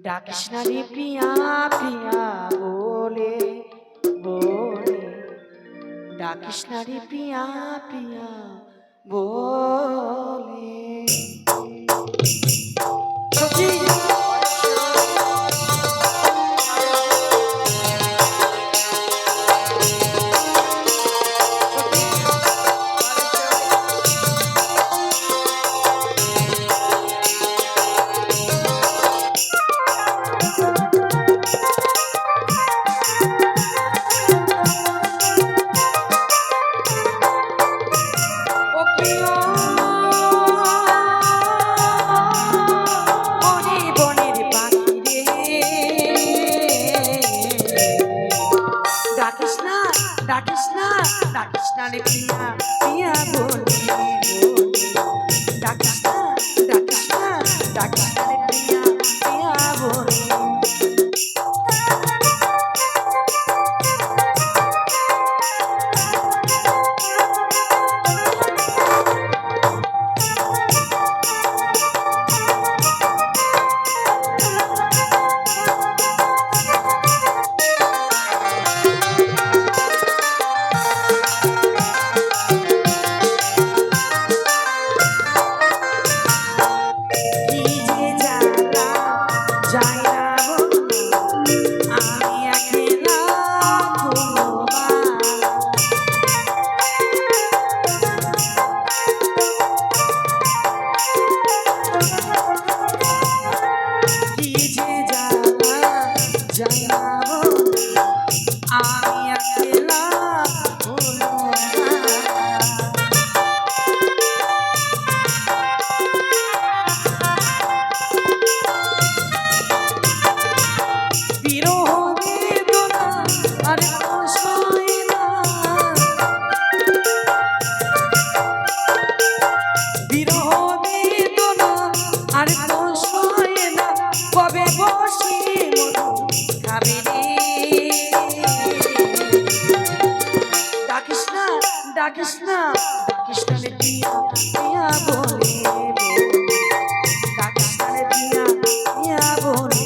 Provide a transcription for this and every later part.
ডাকিস না রে প্রিয়া প্রিয়া বলে বলে, ডাকিস না রে প্রিয়া প্রিয়া বলে। ডাকিস না রে প্রিয়া প্রিয়া বলে ডাকিস না রে প্রিয়া প্রিয়া বলে। ডাকিস না রে প্রিয়া প্রিয়া বলে ডাকিস না রে প্রিয়া প্রিয়া বলে।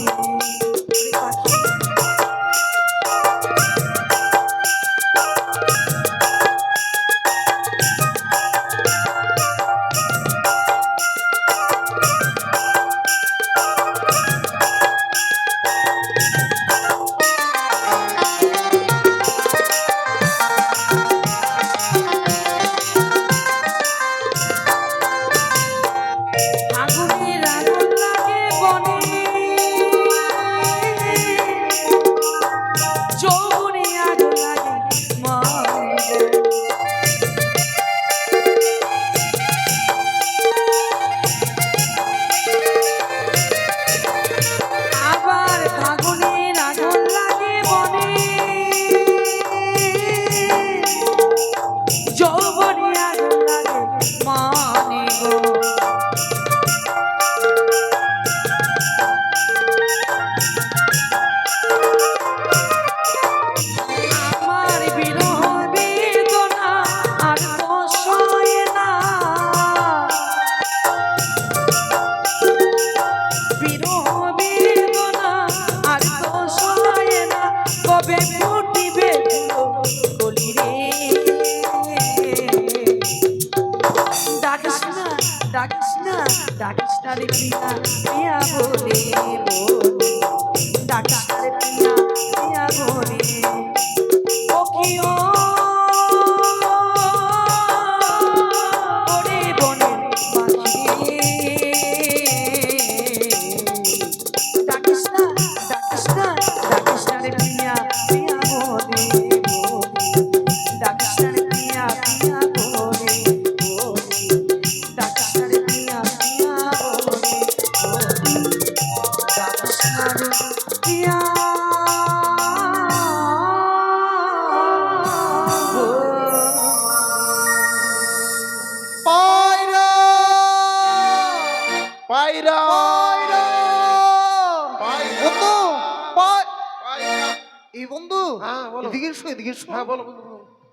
ডাকিস না রে প্রিয়া প্রিয়া বলে ডাকিস না রে প্রিয়া প্রিয়া বলে। ও কি ওরে বনের পাখি ডাকিস না রে প্রিয়া প্রিয়া বলে ডাকিস না রে প্রিয়া প্রিয়া বলে ডাকিস না রে প্রিয়া প্রিয়া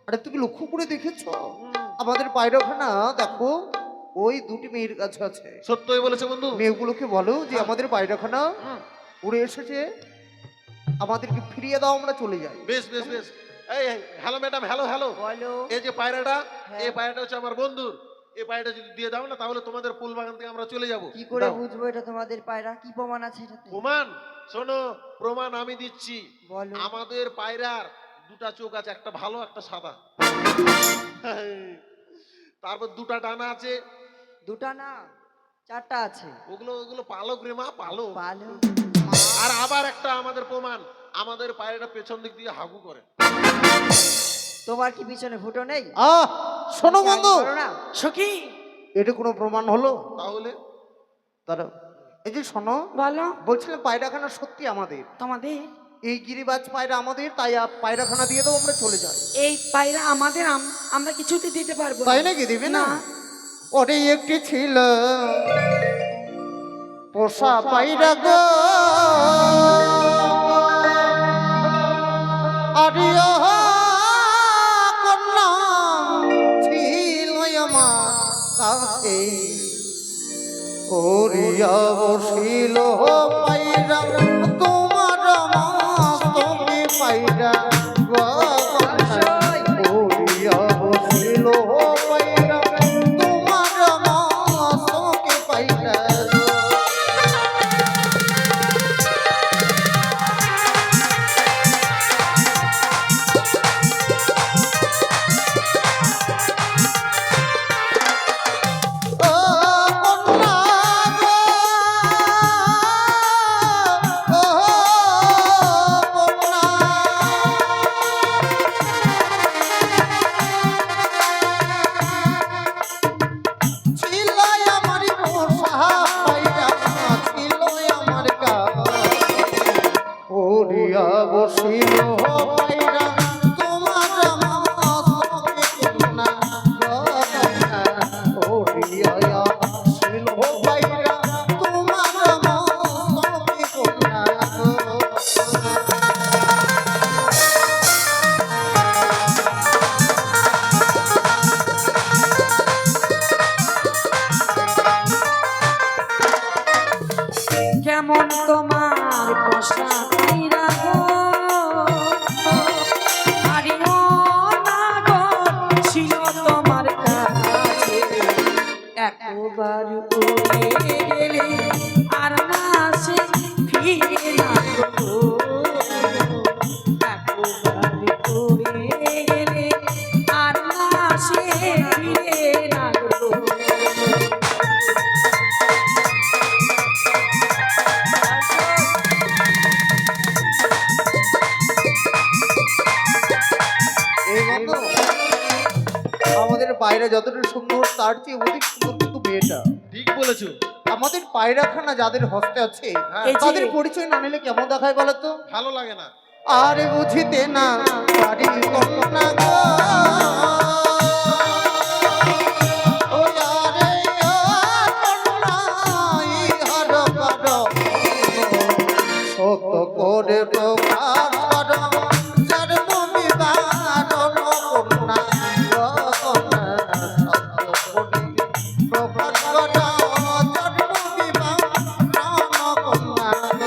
আরে তুমি লক্ষ্য করে দেখেছো আমাদের পায়রাখানা দেখো ওই দুটি মেয়ের কাছে আছে। সত্যই বলেছে বন্ধু। মেয়েগুলোকে বলো যে আমাদের পায়রাখানা উড়ে এসেছে, আমাদেরকে ফিরিয়ে দাও, আমরা চলে যাই। বেশ বেশ বেশ। এই হ্যালো ম্যাডাম, হ্যালো হ্যালো। বলো। এই যে পায়রাটা, এই পায়রাটা হচ্ছে আমার বন্ধুর। এই পায়রাটা যদি দিয়ে দাও না, তাহলে তোমাদের ফুল বাগান থেকে আমরা চলে যাব। কি করে বুঝবো এটা তোমাদের পায়রা? কি প্রমাণ আছে এটাতে? প্রমাণ শোনো, প্রমাণ আমি দিচ্ছি। বলো। আমাদের পায়রার দুটা চোখ আছে, একটা ভালো একটা সাদা। তারপর দুটা ডানা আছে। দুটা না, চারটা আছে। ওগুলো ওগুলো পালক রে মা, পালক। ভালো। আর আবার একটা আমাদের প্রমাণ, আমাদের পায়রাটা পেছন দিক দিয়ে হাগু করে। তোমার কি পিছনে ফুটো নেই? শোনো বন্ধু, করো না। সখী এটা কোনো প্রমাণ হলো? তাহলে দাঁড়াও, এই যে শোনো, বলো। বলছিলাম পায়রাখানা সত্যি আমাদের, তোমাদের এই গিরিবাজ পায়রা আমাদের, তাই পায়রাখানা দিয়ে দাও, আমরা চলে যাই। এই পায়রা আমাদের, আমরা কিছুতে দিতে পারবো না। তাই নাকি? দিবে না? ওরে একটি ছিল পোষা পায়রা গো, আরিয়া কন্যা ছিল আমার কাছে, ওরিয়া বসিল পায়রা তোমার মাস্তকে পায়রা গো, ওরিয়া বসিল পায়রা তোমার মাস্তকে পায়রা। বসিল পায়রা তোমার মাস্তকে কন্যা গো, ওরিয়া বসিল পায়রা তোমার মাস্তকে কন্যা গো। কেমন তোমার পোষা পায়রা গো, আরে ও না গো, ছিল তোমার কাছে, একবার উড়ে গেলে আর না সে ফিরে না গো, একবার উড়ে গেলে আর না সে ফিরে না গো। এই বন্ধু, আমাদের পায়রা যতটা সুন্দর তার চেয়ে অধিক সুন্দর কিন্তু মেয়েটা। ঠিক বলেছো। আমাদের পায়রাখানা যাদের হস্তে আছে, এই যে- তাদের পরিচয় না নিলে কেমন দেখায় বলো তো? ভালো লাগে না। আর বুঝিতে না পারি কন্যা গো, ও আরে ও কন্যা ইহার করো, সত করে প্রকাশ করো, যার মমি বারণ কন্যা গো, সত করে প্রকাশ করো, যার মমি বারণ কন্যা গো।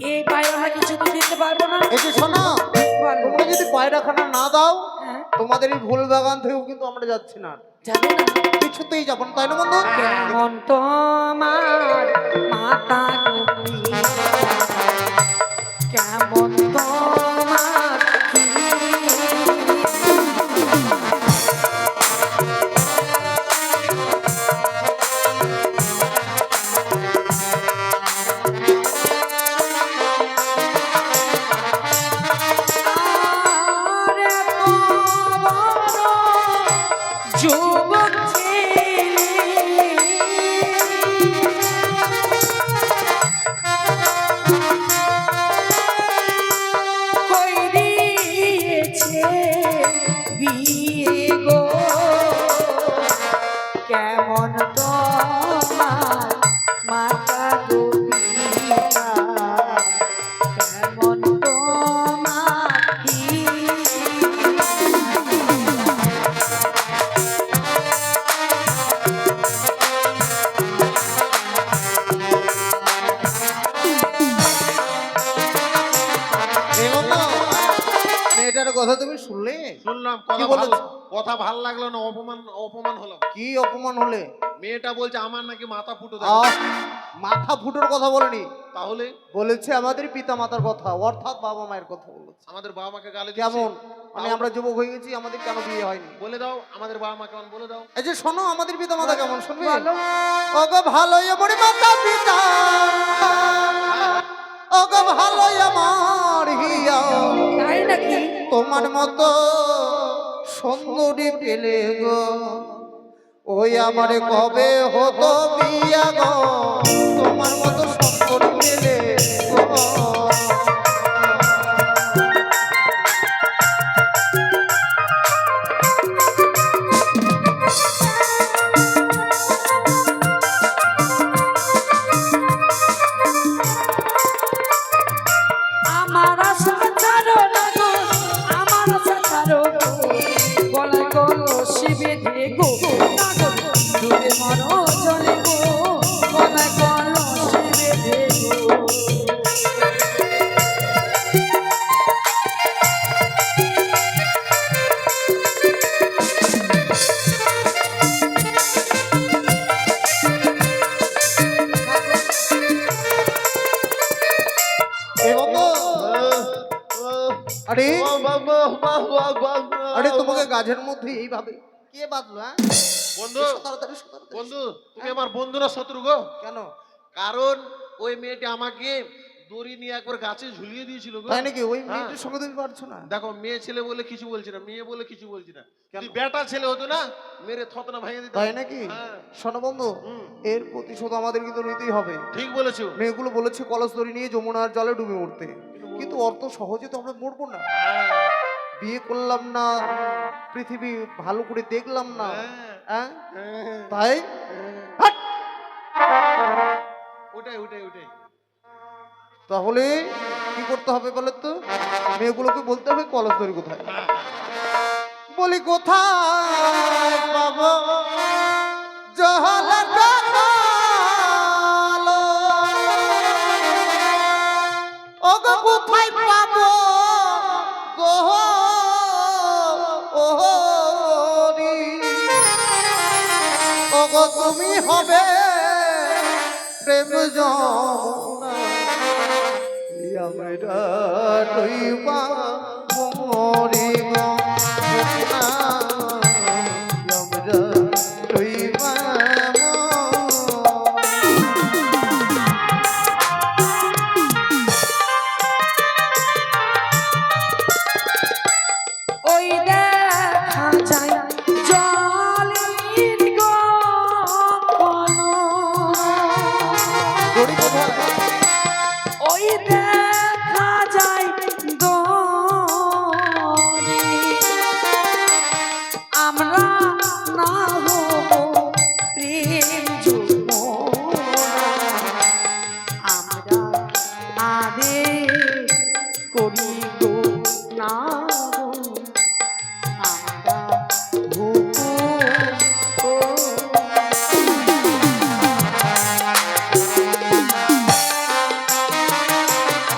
এই পায়রা আমরা কিছুতে দিতে পারবো না। এই যে শোনো, বলো। তোমরা যদি পায়রাখানা না দাও, হ্যাঁ, তোমাদের এই ফুল বাগান থেকেও কিন্তু আমরা যাচ্ছি না, যাবে না। কিছুতেই যাবো না, তাই না বন্ধু? কেমন তোমার মাতা গো, কেমন তোমার যুবক ছেলে কথা তুমি শুনলে? শুনলাম কি কথা ভালো, বলেছে? কথা ভালো লাগলো না, অপমান অপমান হলাম। কি অপমান হলে? মেয়েটা বলছে আমার নাকি মাথা ফুটো আহ, মাথা ফুটোর কথা বলেনি, তাহলে বলেছে আমাদের পিতা মাতার কথা, অর্থাৎ বাবা মায়ের কথা বলেছে। আমাদের বাবা মাকে গালি দিচ্ছে। কেমন মানে তাও- আমরা যুবক হয়ে গেছি, আমাদের কেন বিয়ে হয়নি? বলে দাও আমাদের বাবা মা কেমন, বলে দাও। এই যে শোনো আমাদের পিতা মাতা কেমন, শুনবে? বলো। ওগো ভালো আমার মাতা পিতা, ওগো ভালো আমার হিয়া, তাই নাকি? তোমার মতো সুন্দরী পেলে গো, ওই আমারে কবে হতো বিয়া গো, তোমার মতো সুন্দরী পেলে গো। আমার আশা ছাড়ো না গো, আমার আশা ছাড়ো গো, গলায় কলসি বেঁধে গো, না গো, ডুবে মরো জলে গো, গলায় কলসি বেঁধে গো। এ বাবা, আরে আরে তোমাকে গাছের মধ্যে এইভাবে কে বাঁধলো? হ্যাঁ বন্ধু, এসো তাড়াতাড়ি, এসো তাড়াতাড়ি। বন্ধু তুমি আমার বন্ধু না শত্রু গো? কেন? কারণ ওই মেয়েটি আমাকে দড়ি নিয়ে একবার গাছে ঝুলিয়ে দিয়েছিল গো। তাই নাকি? ওই হ্যাঁ। মেয়েটার সঙ্গে তুমি পারছো না? দেখো মেয়ে ছেলে বলে কিছু বলছি না, মেয়ে বলে কিছু বলছি না, যদি বেটা ছেলে হতো না মেরে থতনা ভাঙিয়ে দিতাম। তাই নাকি? হ্যাঁ। শোনো বন্ধু, হুম। এর প্রতিশোধ আমাদের কিন্তু নিতেই হবে। ঠিক বলেছো। মেয়েগুলো বলেছে কলস দড়ি নিয়ে যমুনার জলে ডুবে উঠতে, কিন্তু অত সহজে তো আমরা মরবো না। হ্যাঁ। বিয়ে করলাম না, পৃথিবী ভালো করে দেখলাম না, হ্যাঁ। হ্যাঁ হ্যাঁ। তাই হাট! ওটাই ওটাই ওটাই। তাহলে কি করতে হবে বলো তো? মেয়েগুলোকে বলতে হবে কলস দড়ি কোথায়। বলি কোথায় পাবো জহলা কালো, ওগো কোথায় পাবো গো ওহরি, ওগো তুমি হবে প্রেম যমুনা, আমরা ডুইবা মরিব না, আমরা ডুইবা ওই দেখা যায় জলের গহন, দড়ি কোথায়? ওই দেখা যায় দড়ি, আমরা না হব প্রেম যমুনা, আমরা আদে করি গো না গো, আমরা হুকুম ও।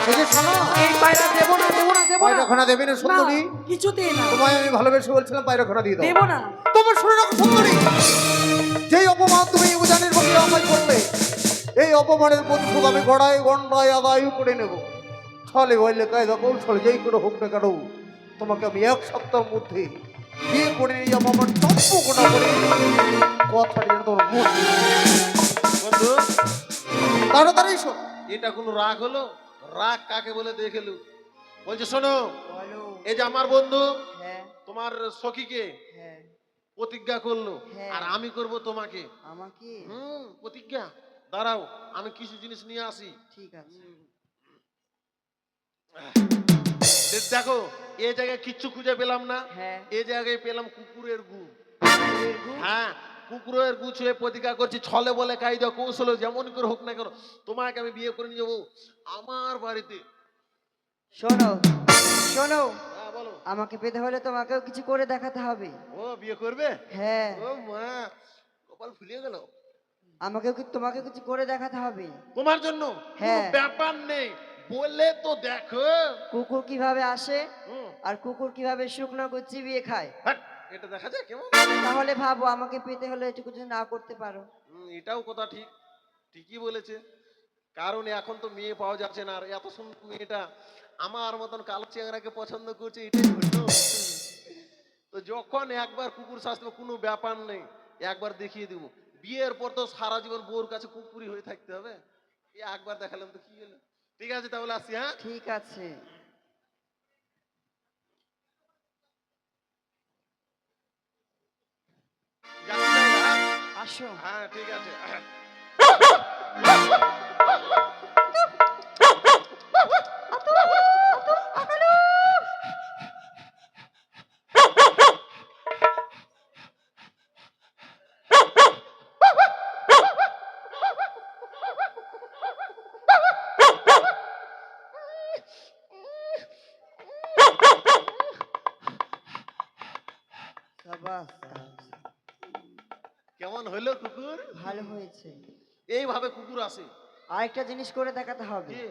এই যে শোনো, এই পায়রা দেবো না, দেবো না, দেবো না। পায়রাখানা দেবে না সুন্দরী? না, কিছুতেই না, তোমায় আমি ভালোবেসে বলছিলাম পায়রাখানা দিয়ে দাও। দেবো না। তোমার শুনে রাখো সুন্দরী, যেই অপমান তুমি উজানের প্রতি আমায় করলে, এই অপমানের প্রতিশোধ আমি গড়ায় গন্ডায় আদায় করে নেব। ছলে বললে কায়দা কৌশল যেই করে হোক না কেন, তোমাকে আমি এক সপ্তাহের মধ্যে বিয়ে করে নিয়ে যাবো আমার সম্পূর্ণ করে। কথাটা যেন তোমার মুখ বন্ধু তাড়াতাড়ি শোন। এটা কোনো রাগ হলো? রাগ কাকে বলে দেখেলু? বলছে শোনো, বলো। এই যে আমার বন্ধু হ্যাঁ তোমার সখীকে হ্যাঁ প্রতিজ্ঞা করলো, হ্যাঁ। আর আমি করব তোমাকে। আমাকে? প্রতিজ্ঞা। দাঁড়াও আমি কিছু জিনিস নিয়ে আসি। ঠিক আছে। দেখো এই জায়গায় কিচ্ছু খুঁজে পেলাম না, হ্যাঁ। এই জায়গায় পেলাম কুকুরের গু। কুকুরের গু? হ্যাঁ, কুকুরের গু ছুঁয়ে প্রতিজ্ঞা করছি, ছলে বলে কায়দা কৌশল যেমন করে হোক না কেন তোমাকে আমি বিয়ে করে নিয়ে যাবো আমার বাড়িতে। শোনো শোনো, হ্যাঁ বলো। আমাকে পেতে হলে তোমাকেও কিছু করে দেখাতে হবে। ও বিয়ে করবে? হ্যাঁ, ও মা, কপাল ফুলে গেল। আমাকেও তোমাকে কিছু করে দেখাতে হবে। তোমার জন্য হ্যাঁ। কোনো ব্যাপার নেই, বলে তো দেখো। কুকুর কিভাবে আসে? হুম। আর কুকুর কিভাবে শুকনো করে চিবিয়ে খায়। হ্যাট, এটা দেখা যায় কেমন? তাহলে ভাবো আমাকে পেতে হলে এটুকু যদি না করতে পারো। এটাও কথা ঠিক, ঠিকই বলেছে। কারণ এখন তো মেয়ে পাওয়া যাচ্ছে না, আর এত সুন্দর মেয়েটা আমার মতন কালো চেংড়াকে পছন্দ করছে, এটাই ধন্য। তো যখন একবার কুকুর শাস্ত্র কোনো ব্যাপার নেই, একবার দেখিয়ে দিব। বিয়ের পর তো সারা জীবন বউর কাছে কুকুরই হয়ে থাকতে হবে। এই একবার দেখালাম তো কি হলো। ঠিক আছে তাহলে আসি, হ্যাঁ? ঠিক আছে। যাচ্ছি তাহলে, হ্যাঁ? আসো। হ্যাঁ ঠিক আছে। সাবাস। কেমন হলো কুকুর? ভালো হয়েছে। এইভাবে কুকুর আসে। আরেকটা জিনিস করে দেখাতে হবে। কি?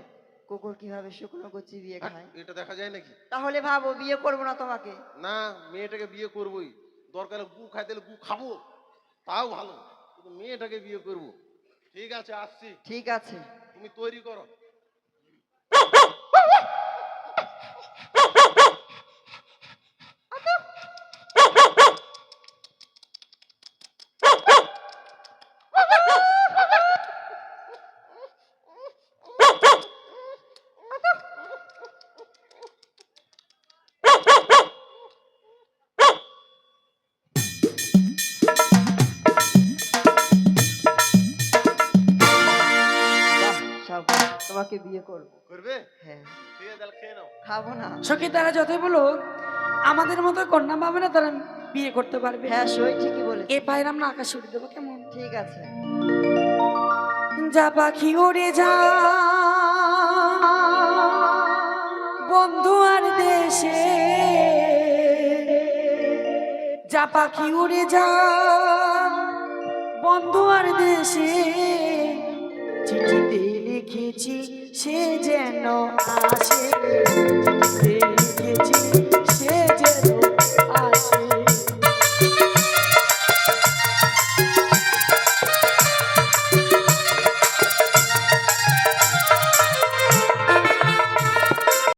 কুকুর কিভাবে শুকনো করে চিবিয়ে খায়। এটা দেখা যায় নাকি? তাহলে ভাবো বিয়ে করবো না তোমাকে। না, মেয়েটাকে বিয়ে করবোই। দরকার হলে গু খাইতে হলে গু খাবো, তাও ভালো, কিন্তু মেয়েটাকে বিয়ে করব। ঠিক আছে আসছি, ঠিক আছে। তুমি তৈরি করো। বাহ, সাবাস, তোমাকে বিয়ে করবো। করবে? হ্যাঁ। ঠিক আছে তাহলে খেয়ে নাও। খাবো না। সখী তারা যতই বলুক আমাদের মতো কন্যা পাবে না, তারা বিয়ে করতে পারবে। হ্যাঁ সই ঠিকই বলেছে। এ পায়ের আমরা আকাশ উড়ে দেবো কেমন? ঠিক আছে। যা পাখি উড়ে যা বন্ধু আর দেশে, যা পাখি উড়ে যা বন্ধু আর দেশে, চিঠিতে লিখেছি সে যেন আসে, চিঠিতে লিখেছি